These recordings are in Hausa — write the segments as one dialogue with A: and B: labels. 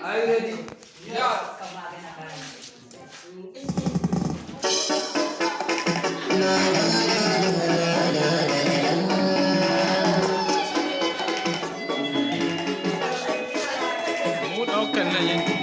A: Are you ready? Yeah.
B: Mu ɗaukan nan yanki.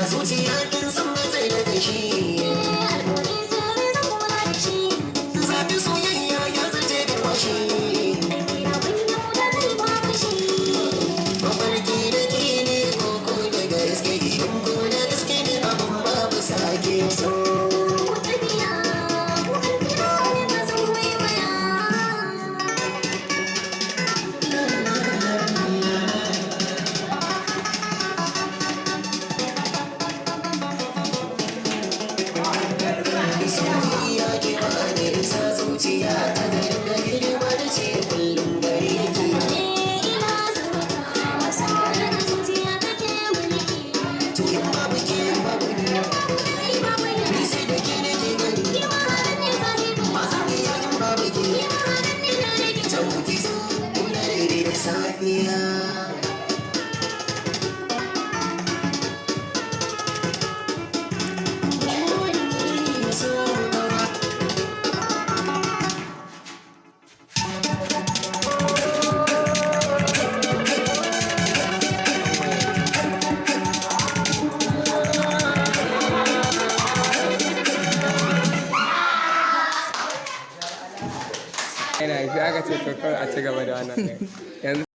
C: Zuciya kin san matsayi da shi. Alƙawari sai zan kula da shi. Zafi soyayya ya zace da kwashi. Aiki na kunya da zai ba shi. Mafarki da ke ne koko da gaske idan ko da gaske ne abin babu sake so. Soyayya ke bani sa zuciya ta da yadda hidima da ce kullum gare ki. Ina zuwa wasa da zuciya take mulki. To in babu ke babu ni. Ni sai da ke nake gani. Ba zan iya yin babu ke. Ta muki so kuna daidai da safiya.
A: Yana shi aka ce to kawai a ci gaba da wannan ɗin. Yanzu